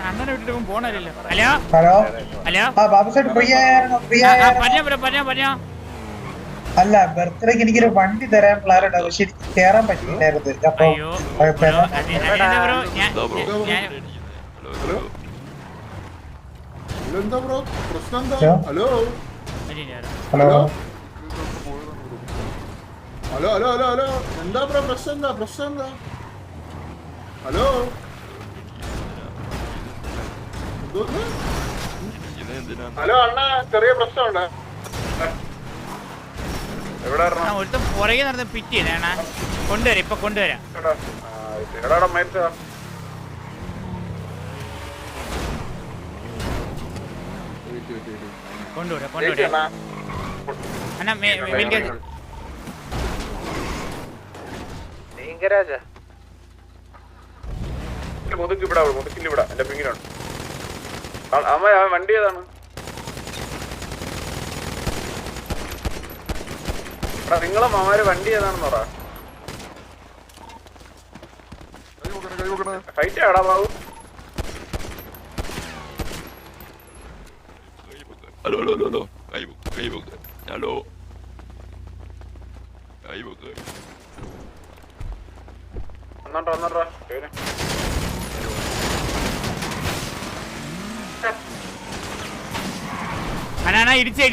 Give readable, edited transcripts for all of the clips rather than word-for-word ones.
അണ്ണനെ വിട്ടിട്ട് പോണല്ലോ. Hello hello hello പറഞ്ഞോ. അല്ല, ബർത്ത്ഡേക്ക് എനിക്കൊരു വണ്ടി തരാൻ പ്ലാൻ ഉണ്ട്, പക്ഷെ എനിക്ക് കേറാൻ പറ്റിയില്ലായിരുന്നു. അപ്പൊ അയ്യോ എന്താ ബ്രോ പ്രശ്നം എന്താ? Hello hello hello hello hello hello എന്താ ബ്രോ പ്രശ്നം എന്താ? പ്രശ്നം എന്താ? ഹലോ ഹലോ അണ്ണാ, ചെറിയ പ്രശ്നമുണ്ട്. ഒരുത്തം പുറകെ നടന്ന് പിറ്റ് ചെയ്തേണ. കൊണ്ടുവരാം, ഇപ്പൊ കൊണ്ടുവരാം. കൊണ്ടുവരാം അണ്ണാ. മുതുക്കിവിടെ എന്റെ പിങ്ങിലാണ്. അമ്മ വണ്ടി ഏതാണ്? നിങ്ങളെ മാമാര് വണ്ടി ഏതാണെന്ന് പറ. ഫൈറ്റ് ആടാ Babu. Hello hello hello hello വന്നോട്ടോ അണ്ണാ ഇടിച്ചേ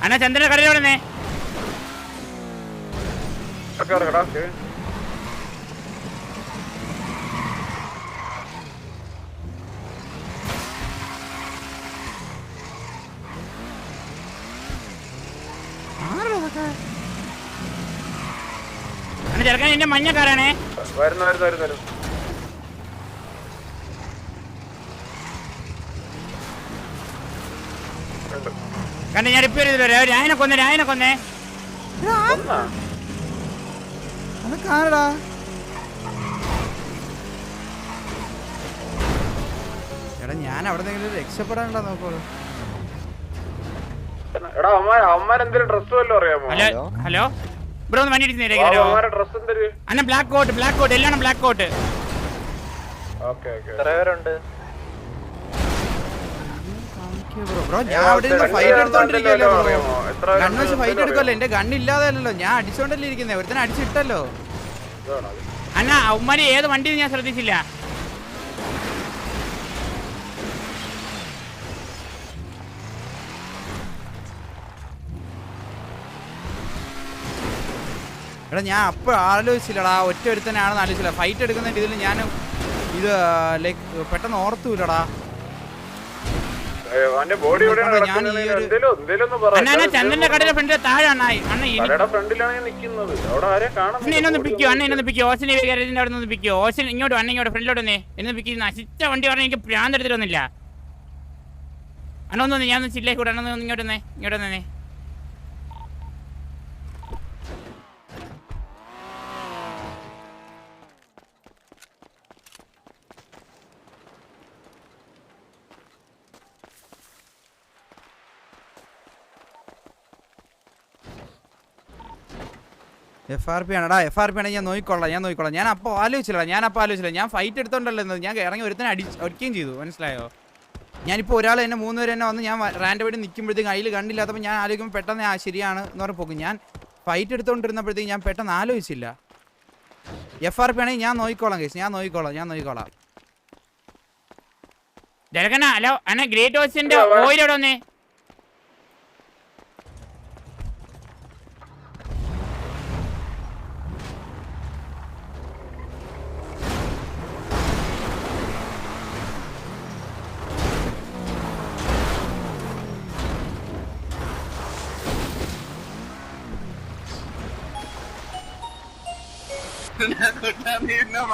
അണ്ണാ. ചന്ദ്രന്റെ കടയിൽ എവിടെന്നേ? അണ്ണാ ചെറുക്കാൻ എന്റെ മഞ്ഞക്കാരാണേ. വരുന്നു. കണ്ട ഞാൻ റിപ്പയർ ചെയ്തില്ല. രായനെ കൊന്നേ എടാ, ഞാൻ അവിടെ നിന്ന് രക്ഷപ്പെടാനുള്ള നോക്കോളൂ. ഹലോ ബ്രോ, ഒന്ന് വണ്ടി ഇടിച്ച് അണ്ണ. ബ്ലാക്ക് കോട്ട് എല്ലാം ബ്ലാക്ക് കോട്ട്. ബ്രോ, ഞാൻ അവിടെ നിന്ന് ഫൈറ്റ് എടുത്തോണ്ടിരിക്കല്ലോ. ഗണ്ണ് വെച്ച് ഫൈറ്റ് എടുക്കുമല്ലോ. എന്റെ ഗണ്ണില്ലാതെ അല്ലല്ലോ, ഞാൻ അടിച്ചോണ്ടല്ലേ ഇരിക്കുന്നേ. ഒരുത്തനെ അടിച്ചിട്ടല്ലോ. അണ്ണ അവന്മാര് ഏത് വണ്ടി ഞാൻ ശ്രദ്ധിച്ചില്ല. എടാ, ഞാൻ അപ്പോൾ ആലോചിച്ചില്ലടാ, ഒറ്റ ഒരുത്തനാണെന്ന് ആലോചിച്ചില്ല. ഫൈറ്റ് എടുക്കുന്ന ഇതിൽ ഞാൻ ഇത് ലൈക്ക് പെട്ടെന്ന് ഓർത്തൂല്ലടാ. ചന്ദ്രന്റെ കടയുടെ ഫ്രണ്ടിൽ താഴെ ഓശൻ ഇങ്ങോട്ട് ഇങ്ങോട്ട് ഫ്രണ്ടിലോട്ട് വന്നേ. എന്ന് പിക്ക് നശിച്ച വണ്ടി പറഞ്ഞാൽ എനിക്ക് ഭ്രാന്ത് എടുത്തിട്ട് വന്നില്ല. അണ്ണ ഒന്ന് ഞാൻ ചില്ലേ കൂടെ അണ്ണ ഇങ്ങോട്ട് വന്നേ. FRP ആണെടാ. FRP ആണെങ്കിൽ ഞാൻ നോക്കിക്കോളാം. ഞാൻ അപ്പോൾ ആലോചിച്ചില്ല. ഞാൻ ഫൈറ്റ് എടുത്തോണ്ടല്ലോ. ഞാൻ ഇറങ്ങി ഒരുത്തനെ അടിക്കുകയും ചെയ്തു. മനസ്സിലായോ? ഞാനിപ്പോൾ ഒരാൾ എന്നെ 3 പേര് തന്നെ വന്ന് ഞാൻ റാൻഡമായിട്ട് നിൽക്കുമ്പോഴത്തേക്കും അതിൽ കണ്ടില്ലാത്തപ്പോൾ ഞാൻ ആലോചിക്കുമ്പോൾ പെട്ടെന്ന് ശരിയാണ് എന്ന് പറഞ്ഞ് പോകും. ഞാൻ ഫൈറ്റ് എടുത്തോണ്ടിരുന്നപ്പോഴത്തേക്കും ഞാൻ പെട്ടെന്ന് ആലോചിച്ചില്ല. FRP ആണെങ്കിൽ ഞാൻ നോക്കിക്കോളാം കേസ്. ഞാൻ നോക്കിക്കോളാം. ഹലോ അണ്ണ, ഗ്രേറ്റ് ഓസിന്റെ ഓയിൽ എവിടെ വന്നേ?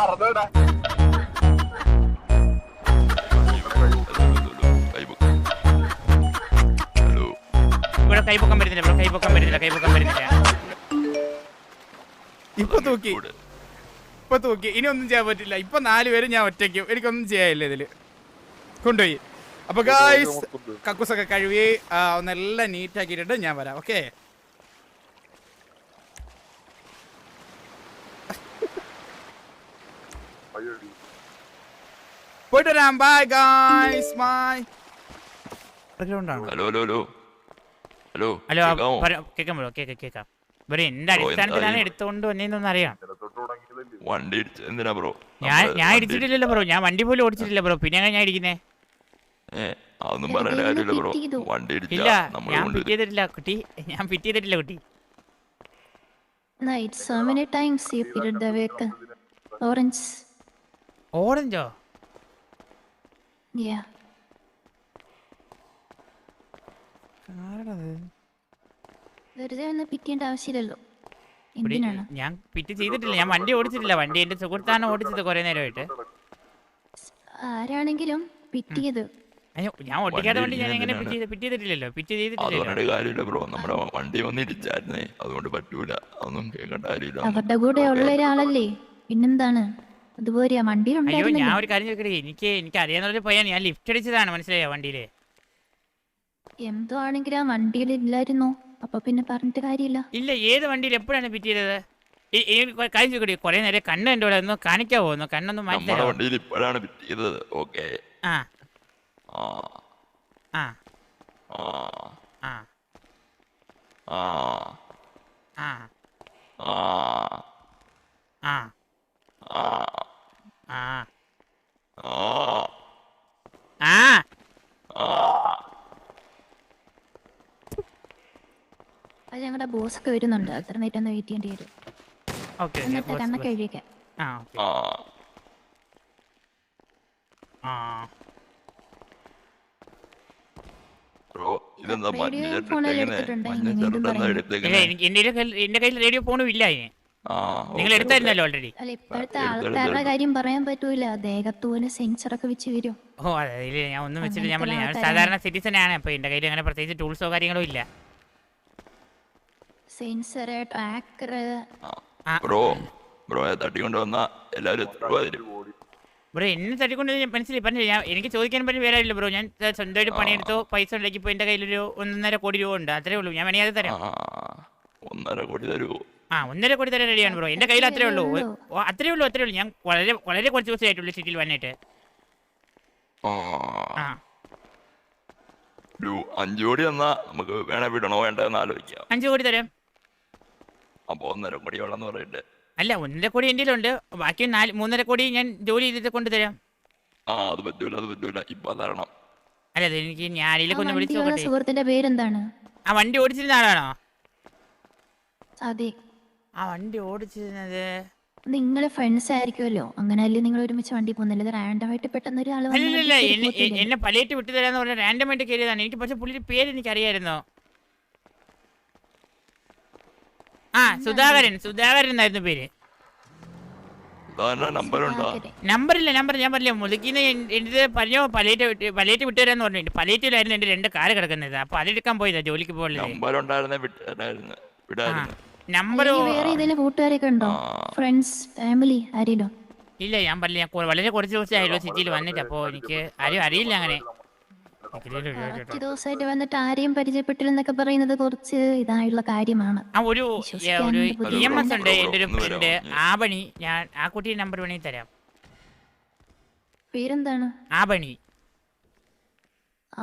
മറന്നോടാ. ഇവിടെ കൈപ്പൊക്കാൻ പറ്റുന്നില്ല. ഇപ്പൊ തൂക്കി. ഇനി ഒന്നും ചെയ്യാൻ പറ്റില്ല. ഇപ്പൊ 4 പേരും ഞാൻ ഒറ്റയ്ക്കും. എനിക്കൊന്നും ചെയ്യാനില്ല ഇതില്. കൊണ്ടുപോയി. അപ്പൊ ഗായ്സ്, കക്കൂസൊക്കെ കഴുകി ഒന്നെല്ലാം നീറ്റ് ആക്കിയിട്ടുണ്ട് ഞാൻ വരാം. ഓക്കെ. പോയിട്ട് വരാം. Bye guys. ബൈ. ഗ്രൗണ്ടാണ്. Hello hello hello hello hello കേൾക്കാമോ? കേൾക്കാം ബ്രോ, കേൾക്കാം ബ്രോ. എന്റെ അടിസ്ഥാനത്തിലാണ് എടുത്തോണ്ട് വന്നേന്നൊന്ന് അറിയാം. വണ്ടി ഇടിച്ച എന്തിനാ ബ്രോ? ഞാൻ ഇടിച്ചിട്ടില്ലല്ലോ ബ്രോ, ഞാൻ വണ്ടി പോലും ഓടിച്ചിട്ടില്ല ബ്രോ. പിന്നെ ഞാൻ ഇടിക്കുന്നേ? അതൊന്നും പറയേണ്ട കാര്യമില്ല ബ്രോ. വണ്ടി ഇല്ല, ഇടിച്ചാ നമ്മൾ ഞാൻ ഫിറ്റ് ചെയ്തിട്ടില്ല കുട്ടി. ഞാൻ ഫിറ്റ് ചെയ്തിട്ടില്ല കുട്ടി. Night, so many times you fitted the vehicle. Orange. ഓറഞ്ചോ? Yeah. വെറുതെ ഒന്ന് പിറ്റേണ്ട ആവശ്യമില്ലല്ലോ. എന്തിനാണ്? ഞാൻ ഫിറ്റ് ചെയ്തിട്ടില്ല, ഞാൻ വണ്ടി ഓടിച്ചിട്ടില്ല. വണ്ടി എന്റെ സുഹൃത്താണ് ഓടിച്ചത് കുറെ നേരമായിട്ട്. ആരാണെങ്കിലും പിറ്റ് ചെയ്ത്. അയ്യോ, ഞാൻ ഓടിക്കാത്ത വണ്ടി ഞാൻ എങ്ങനെ ഫിറ്റ് ചെയ്തിട്ടില്ലല്ലോ. ഫിറ്റ് ചെയ്തിട്ടില്ലല്ലോ. അതുകൊണ്ട് കാര്യമില്ല ബ്രോ. നമ്മുടെ വണ്ടി വന്ന് ഇടിച്ചായിരുന്നേ, അതുകൊണ്ട് പറ്റൂല. അതൊന്നും കേൾക്കേണ്ട കാര്യമില്ല. അവരുടെ കൂടെ ഉള്ള ഒരാളല്ലേ, പിന്നെന്താണ്? അതുപോലെ അയ്യോ, ഞാൻ വണ്ടിയിലുണ്ടായിരുന്നല്ലോ. ഒരു കാര്യം ചോദിക്കട്ടെ, എനിക്ക് അറിയാവുന്നൊരു പയ്യൻ, ഞാൻ ലിഫ്റ്റ് അടിച്ചതാണ്, മനസ്സിലായോ വണ്ടിയില്? എന്തോ ആണെങ്കിലും ആ വണ്ടിയിൽ ഇല്ലായിരുന്നോ, അപ്പൊ പിന്നെ പറഞ്ഞിട്ട് കാര്യമില്ല. ഇല്ല, ഏത് വണ്ടിയിൽ എപ്പോഴാണ് ഫിറ്റ് ചെയ്തത്? കാര്യം ചോദിക്കട്ടെ, കുറെ നേരം കണ്ണ് എൻ്റെ കൂടെ ഒന്ന് കാണിക്കാവോ? ഒന്ന് കണ്ണൊന്ന് മാറ്റി നമ്മുടെ തരാമോ? വണ്ടിയിൽ ഇപ്പോഴാണ് ഫിറ്റ് ചെയ്തത്. ഓക്കെ. ആ ആ ആ ആ ആ ആ ആ ആ ആ ആ ആ ആ ആ അത് ഞങ്ങളുടെ ബോസ് ഒക്കെ വരുന്നുണ്ട്, അത്ര നേരം ഒന്ന് വെയിറ്റ് ചെയ്യേണ്ടി വരും. ഓക്കെ എന്നിട്ട് കണ്ണൊക്കെ എഴുതിയേക്കാം. ആ ഓക്കെ. ആ ആ ബ്രോ, ഇതെന്താ മഞ്ഞ റേഡിയോ ഷർട്ട് ഫോണിൽ ഇട്ടേക്കുന്നെ? എടുത്തിട്ടുണ്ട്, മഞ്ഞ ഇനി വീണ്ടും ഷർട്ട് എന്താ പറയുന്നു. ഇല്ല, എടുത്തേക്കുന്നെ? എന്റെ കയ്യിൽ റേഡിയോ ഫോണും ഇല്ല അതിന്. ആ നിങ്ങൾ ഓക്കെ, എടുത്തായിരുന്നല്ലോ ഓൾറെഡി. അല്ല, ഇപ്പോഴത്തെ എടുത്ത് ആൾക്കാരുടെ എടുത്ത് കാര്യം പറയാൻ പറ്റൂല. ദേഹത്തൂന് സെൻസറൊക്കെ വെച്ച് വരും. ഓ അതെ, ഇല്ല, ഞാൻ ഒന്നും വെച്ചിട്ട് ഞാൻ അങ്ങനത്തെ പറഞ്ഞില്ല, ഞാൻ ആൾക്കാരാണ്. സാധാരണ സിറ്റിസൺ ആണ്. അപ്പൊ എന്റെ കയ്യിൽ അങ്ങനെ പ്രത്യേകിച്ച് ടൂൾസോ കാര്യങ്ങളോ ഇല്ല. Sensor, tracker. ആ ബ്രോ ബ്രോയെ തട്ടിക്കൊണ്ട് വന്നാ എല്ലാവരും എത്ര രൂപ തരും? ബ്രോ, എന്നെ തട്ടിക്കൊണ്ട് മനസ്സിലായി പറഞ്ഞില്ല. ഞാൻ എനിക്ക് ചോദിക്കാൻ പറ്റി വേറെ ഇല്ല ബ്രോ. ഞാൻ സ്വന്തമായിട്ട് പണിയെടുത്തോ പൈസ ഉണ്ടാക്കി. ഇപ്പോൾ എൻ്റെ കയ്യിലൊരു 1.5 കോടി രൂപ ഉണ്ട്, അത്രേ ഉള്ളൂ. ഞാൻ വേണമെങ്കിൽ അത് തരാം. 1.5 കോടി തരുമോ? ആ 1.5 കോടി തരാൻ റെഡിയാണ് ബ്രോ. എൻ്റെ കയ്യിൽ അത്രേ ഉള്ളൂ. അത്രേ ഉള്ളൂ. ഞാൻ വളരെ വളരെ കുറച്ച് ദിവസമായിട്ടുള്ളൂ സിറ്റിയിൽ വന്നിട്ട്. ആ ഒരു 5 കോടി തന്നാ നമുക്ക് വേണേ വിടണോ വേണ്ടെന്ന് ആലോചിക്കാം. 5 കോടി തരാം. അപ്പൊ 1.5 കോടി വേണമെന്ന് പറയട്ടെ. അല്ല, 1.5 കോടി എൻ്റെ കയ്യിലുണ്ട്. ബാക്കി 3.5 കോടി ഞാൻ ജോലി ചെയ്തിട്ട് കൊണ്ടുതരാം. അത് പറ്റൂല. ഇപ്പൊ തരണം. അല്ല, അത് എനിക്ക് ഞാനിലേക്ക് ഒന്ന് വിളിച്ചു വണ്ടിയുള്ള നോക്കട്ടെ. സുഹൃത്തിന്റെ പേരെന്താണ്? ആ വണ്ടി ഓടിച്ചിരുന്ന ആളാണോ? അതെ. ആ വണ്ടി ഓടിച്ചിരുന്നത് നിങ്ങളെ ഫ്രണ്ട്സ് ആയിരിക്കുമല്ലോ, അങ്ങനെയല്ലേ നിങ്ങൾ ഒരുമിച്ച് വണ്ടി പോകുന്നില്ല? റാൻഡമായിട്ട് പെട്ടെന്ന് ഒരാൾ അല്ലല്ല, എന്നെ പലേറ്റ് വിട്ടു തരാന്ന് പറഞ്ഞാൽ റാൻഡമായിട്ട് കയറിയതാണ്. എനിക്ക് പക്ഷെ പുള്ളിയുടെ പേര് എനിക്ക് അറിയായിരുന്നോ? ആ സുധാകരൻ എന്നായിരുന്നു പേര്. നമ്പറുണ്ടോ? നമ്പറില്ല, ഞാൻ പറഞ്ഞില്ല. മുതുക്കിന്ന് എൻ്റെ പറഞ്ഞോ പലേറ്റ് വിട്ടുതരാന്ന് പറഞ്ഞു. പലേറ്റിലായിരുന്നു എൻ്റെ 2 കാറ് കിടക്കുന്നത്. അപ്പൊ അതെടുക്കാൻ പോയതാ ജോലിക്ക് പോകുന്നത്. നമ്പർ ഉണ്ടായിരുന്നേ വിടായിരുന്നു. നമ്പർ വേറെ ഏതെങ്കിലും കൂട്ടുകാരൊക്കെ ഉണ്ടോ? ഫ്രണ്ട്സ്, ഫാമിലി ആരെങ്കിലും? ഇല്ല, ഞാൻ പറഞ്ഞില്ല. ഞാൻ വളരെ കുറച്ച് ദിവസമായല്ലോ സിറ്റിയിൽ വന്നിട്ട്. അപ്പോൾ എനിക്ക് ആരും അറിയില്ല അങ്ങനെ. കുറച്ച് ദിവസമായിട്ട് വന്നിട്ട് ആരെയും പരിചയപ്പെട്ടില്ലെന്നൊക്കെ പറയുന്നത് കുറച്ച് ഇതായുള്ള കാര്യമാണ്. ആ ഒരു EMS ഉണ്ട് എൻ്റെ ഒരു ഫ്രണ്ട് ആബണി. ഞാൻ ആ കുട്ടിയുടെ നമ്പർ വേണമെങ്കിൽ തരാം. പേരെന്താണ്? ആബണി.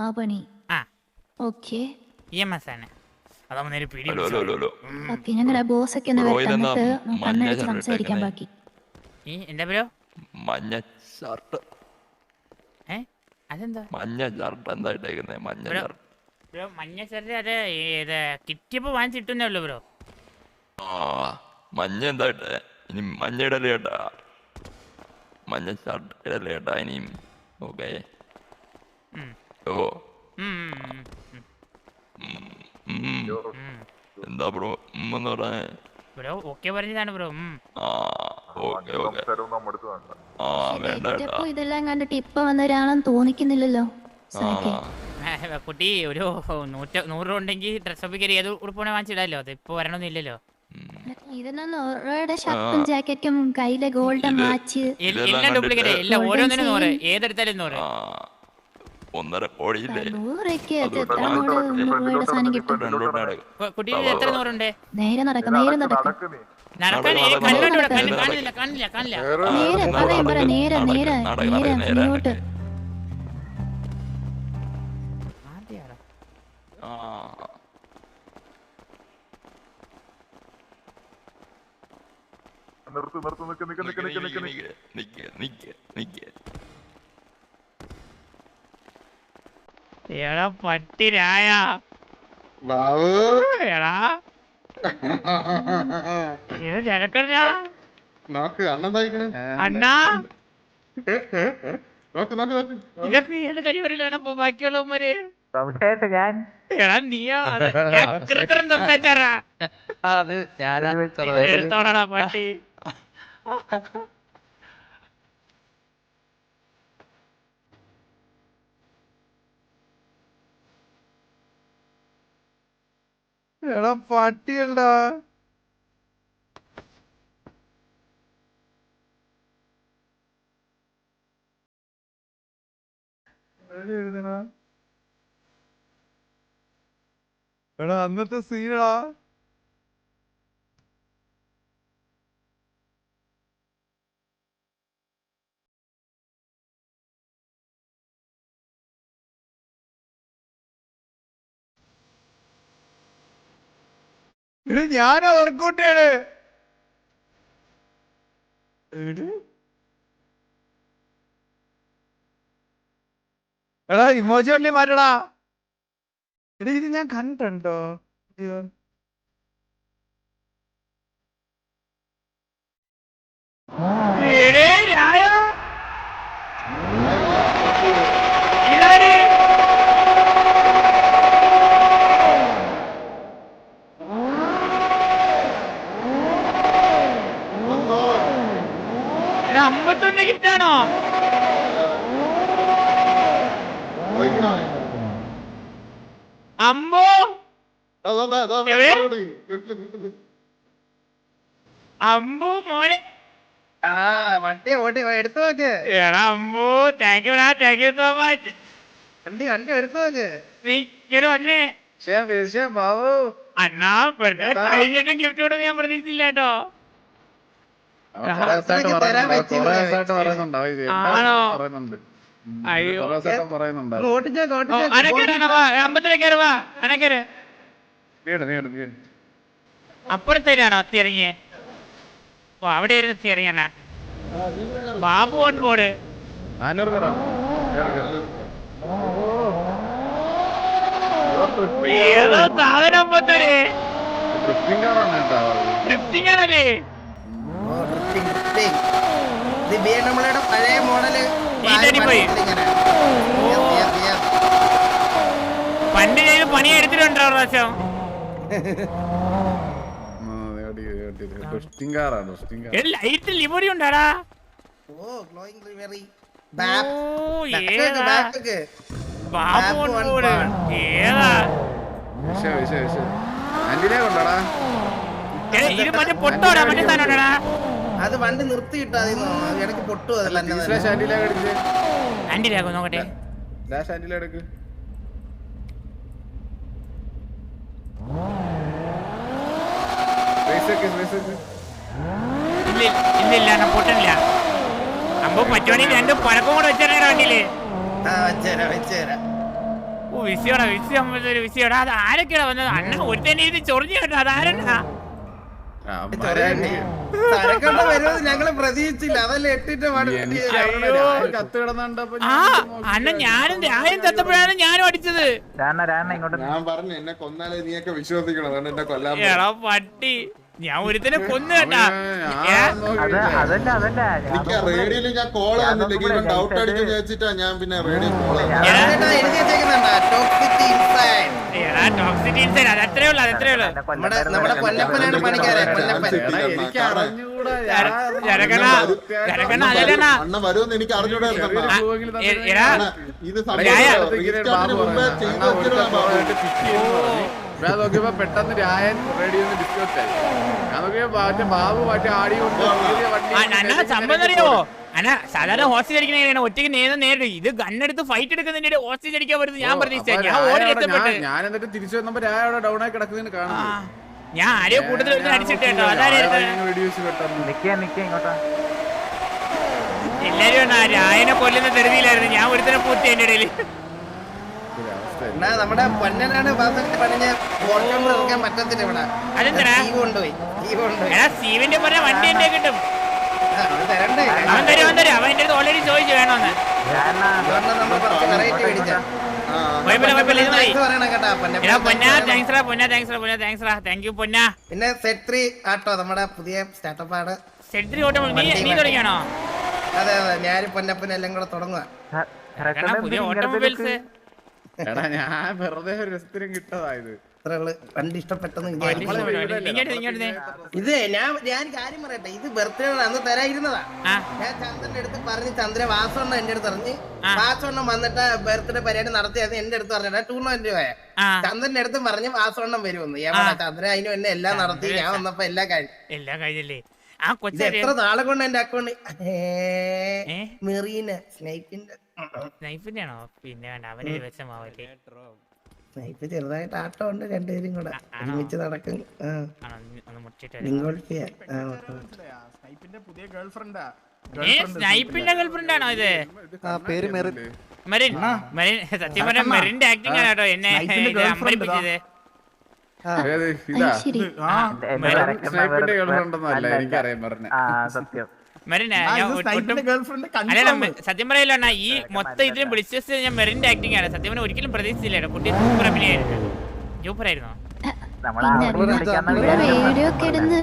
ആബണി. ആ ഓക്കെ. EMS ആണ്. അതാവുന്ന ഒരു പിടി. ഓക്കെ, ഞങ്ങളുടെ ബോസ് ഒക്കെ ഒന്ന് വന്നിട്ട് കണ്ണടിച്ച് സംസാരിക്കാൻ ബാക്കി. എന്താ ബ്രോ? മഞ്ഞ ഷർട്ട്. അതെന്താ മഞ്ഞ ഷർട്ട് എന്താ ഇട്ടേക്കുന്നേ? മഞ്ഞ ഷർട്ട്. ബ്രോ, മഞ്ഞ ഷർട്ട് അത് കിട്ടിയപ്പോ വാങ്ങിച്ചിട്ടുന്നേ ഉള്ളു ബ്രോ. മഞ്ഞ എന്താ ഇട്ടേ? ഇനി മഞ്ഞ ഇടല് കേട്ടാ. മഞ്ഞ ഷർട്ട് ഇടല് കേട്ടാ ഇനിയും. ഓക്കെ. ഓ എന്താ ബ്രോ എന്ന് പറഞ്ഞേ? ബ്രോ ഓക്കെ പറഞ്ഞതാണ് ബ്രോ. ഇതെല്ലാം കണ്ടിട്ട് ഇപ്പൊ വന്ന ഒരാളെന്ന് തോന്നിക്കുന്നില്ലല്ലോ. കുട്ടി ഒരു 100 രൂപ ഉണ്ടെങ്കിൽ ഡ്രസ്സപ്പ് കയറി ഏത് ഉടുപ്പാണ് വാങ്ങിച്ചിടാലോ. അത് ഇപ്പൊ വരണമെന്നില്ലല്ലോ. ഇതിനൊന്നും ഓരോടെ ഷർട്ടും ജാക്കറ്റും കയ്യിലെ ഗോൾഡൻ വാച്ച് എല്ലാം ഡ്യൂപ്ലിക്കേറ്റ്. എല്ലാം ഓരോന്നിനും 100. ഏതെടുത്താലും 100. 1.5 കോടിയില്ലേ? 100 എത്ര സാധനം കിട്ടും? കുട്ടി എത്ര 100 ഉണ്ട്? നേരെ നടക്കും. നടക്കാൻ കണ്ണോട്ട് കാണില്ല കാണില്ല കാണില്ല. നേരെ പറ നേരെ നേരെ നേരെ മുന്നോട്ട്. എടാ പട്ടിരായ ബാബു എടാ ഇത് ജനക്കറിഞ്ഞ നോക്ക് അണ്ണൻ തയ്ക്കണേ അണ്ണാ നോക്ക് നോക്ക് നോക്ക് ഇതൊക്കെ ഏത് കഴിവറിലാണ് ബാക്കിയുള്ളവന്മാര് എടാ നീയാ കൃത്രം സംസാരിച്ചാറാ എടുത്തോടാ പട്ടി. എടാ പട്ടിയല്ലടാ. എടാ അന്നത്തെ സീനടാ. എടാ ഞാനാ വർക്കൗട്ടാണ്. എടാ ഇമോജി വള്ളി മാറ്റടാ. എടാ ഇത് ഞാൻ കണ്ടിട്ടുണ്ടോ? അയ്യോ അമ്പത്തൊന്ന് കിട്ടാണോ? അമ്പോ അമ്പോ മോനെ വണ്ടി ഓടി എടുത്തു നോക്ക്. എടാ അമ്പോ താങ്ക് യു സോ മച്ച്. വണ്ടി വണ്ടി എടുത്തു നോക്ക്. നീ ഇങ്ങനെ വന്നേ ബാബു. അണ്ണാ കഴിഞ്ഞിട്ടും ഗിഫ്റ്റ് കൊടുത്ത് ഞാൻ പ്രതീക്ഷിച്ചില്ല കേട്ടോ. ആണോ? അയ്യോ അമ്പത്തിലേക്ക് കയറുവാ അനക്കര് അപ്പുറത്തേനാണോ തിരങ്ങിയേ? ഓ അവിടെ ഇരുന്ന് തിരങ്ങണ ബാബു ഓൺ ബോർഡ്. ഏതോ സാധനം അമ്പത്തൊരു ഡ്രിഫ്റ്റിംഗ് ആണല്ലേ? പഴയ മോഡല് പണ്ട് ഞാൻ പണി എടുത്തിട്ടുണ്ടോ പ്രാവശ്യം? ലൈറ്റ് ലിബറി ഉണ്ടാടാ. ഏതാ ഇത് മറ്റേ പൊട്ടോടാ മറ്റേ സാധനം ഉണ്ടാടാ. അത് വണ്ടി നിർത്തി കിട്ടാ ഇടയ്ക്ക് പൊട്ടു. ആന്റിലാക്കോ നോക്കട്ടെ. ഇല്ല പൊട്ടനില്ല. അമ്പോ പറ്റുവാണെങ്കിൽ രണ്ടും പഴക്കം കൂടെ വെച്ചേരാ വണ്ടിയില്. ഓ വിസിയോടാ വിസിയോടാ. അത് ആരൊക്കെയാ വന്നത്? അണ്ണ ഒരുത്തന്നെ ഇത് ചൊറിഞ്ഞു കേട്ടോ. അതാരണ്ണാ? ഞങ്ങള് പ്രതീക്ഷിച്ചില്ല. അതല്ലേ എട്ടിട്ട് അണ്ണ ഞാനും രായം തത്തപ്പോഴാണ് ഞാനും അടിച്ചത്. ഞാൻ പറഞ്ഞു എന്നെ കൊന്നാലേ നീയൊക്കെ വിശ്വസിക്കണം. അതുകൊണ്ട് എന്നെ കൊല്ലാൻ എടാ പട്ടി ഞാൻ ഒരുത്തനെ കൊന്നു കേട്ടാ. എനിക്ക് റേഡിയോയില് ഞാൻ കോള് വന്നില്ല. ഡൗട്ട് അടിക്കുന്നു വെച്ചിട്ടാ ഞാൻ പിന്നെ റേഡിയോ കോള്. അതത്രേ ഉള്ളു അതത്രേ ഉള്ളു. അണ്ണ വരുമെന്ന് എനിക്ക് അറിഞ്ഞൂടായിരുന്നു. ഇത് ഞാൻ നോക്കിയപ്പോ പെട്ടെന്ന് രായൻ റേഡിയോ ഡിസ്കൗണ്ട് ആയി. ഞാൻ നോക്കിയപ്പോ ബാബു മറ്റേ ആടി സംഭവം അറിയോ? അല്ല സാധാരണ ഹോസ്റ്റേജ് അടിക്കണ ഒറ്റയ്ക്ക് നേരിടും. ഇത് ഗണ്ണെടുത്ത് ഫൈറ്റ് എടുക്കുന്നതിന്റെ ഹോസ്റ്റേജ് അടിക്കാൻ വരുന്നത് ഞാൻ പ്രതീക്ഷിച്ചു. ഞാൻ എന്നിട്ട് തിരിച്ചു വന്നപ്പോ രായ അവിടെ ഡൗൺ ആയി കിടക്കുന്നതിന് കാണുന്നു. ഞാൻ ആരെയോ കൂടുതൽ അടിച്ചിട്ട് കേട്ടോ അതായിരുന്നു വീഡിയോസ് കേട്ടോ എല്ലാരും രായനെ കൊല്ലുന്ന തെരുവിയിലായിരുന്നു ഞാൻ ഒരുത്തനെ പൂത്തി എന്റെ ഇടയില് നമ്മുടെ പൊന്നനാണ് പണിഞ്ഞ് ഇറക്കാൻ പറ്റത്തില്ല ഇവിടെ. അതെന്താ കൊണ്ടുപോയി സ്റ്റീവിന്റെ പറഞ്ഞ വണ്ടി എന്റെ കിട്ടും തരണ്ടേ. അവൻ തരും അവൻ എന്റെ അടുത്ത് ഓൾറെഡി ചോദിച്ചു വേണോന്ന് നമ്മൾ കുറച്ച് വെറൈറ്റി മേടിച്ചാ പിന്നെ സെറ്റ് 3 ആട്ടോ നമ്മുടെ പുതിയ സ്റ്റാർട്ടപ്പ് ആണ്. നീ തുടങ്ങിയാണോ? അതെ ഞാൻ പൊന്നപ്പനും എല്ലാം കൂടെ തുടങ്ങുക. പുതിയ ഓട്ടോമൊബൈൽസ് എടാ ഞാൻ വെറുതെ ഒരു രസത്തിനും കിട്ടതായത്. വണ്ടി ഇഷ്ടപ്പെട്ടെന്ന് ഇത് ഞാൻ കാര്യം പറയട്ടെ, ഇത് ബർത്ത്ഡേ അന്ന് തരായിരുന്നതാ. ഞാൻ ചന്ദ്രന്റെ അടുത്ത് പറഞ്ഞ് ചന്ദ്ര വാസവണ്ണ എന്റെ അടുത്ത് പറഞ്ഞ് വാസവണ്ണം വന്നിട്ട് ബർത്ത്ഡേ പരിപാടി നടത്തിയത് എന്റെ അടുത്ത് പറഞ്ഞ ടൂർണമെന്റ് പോയ ചന്ദ്രന്റെ അടുത്തും പറഞ്ഞ് വാസവണ്ണം വരുമെന്ന്. ചന്ദ്ര അതിനും എന്നെ എല്ലാം നടത്തി. ഞാൻ വന്നപ്പോ എല്ലാം കഴിഞ്ഞില്ലേ. എത്ര നാളെ കൊണ്ട് എന്റെ അക്കൗണ്ട് മെറീന സ്നൈപ്പിന്റെ ആണോ? പിന്നെ വേണ്ട അവന് വെച്ചമാവല്ലേ. സ്നൈപ്പ് ചെറുതായിട്ട് ആട്ടം ഉണ്ട്. രണ്ടുപേരും കൂടെ ഒരുമിച്ച് നടക്കും. സ്നൈപ്പിന്റെ ഗേൾഫ്രണ്ട് ആണോ ഇത്? മെറിൻ സത്യം പറഞ്ഞ മെറിന്റെ ആക്ടിംഗ് ആണ് കേട്ടോ എന്നെ അമ്പരിപ്പിച്ചത്. എനിക്കറിയാം പറഞ്ഞ സത്യം പറയല്ലോ ഈ മൊത്തം ഇതിലും വിളിച്ച ഞാൻ മെറിന്റെ ആക്ടിംഗ് ആണ്. സത്യം പറഞ്ഞാൽ ഒരിക്കലും പ്രതീക്ഷിച്ചില്ല. കുട്ടി സൂപ്പർ അഭിനയായിരുന്നു. സൂപ്പർ ആയിരുന്നോ? വീഡിയോ ഒക്കെ ഇടുന്നു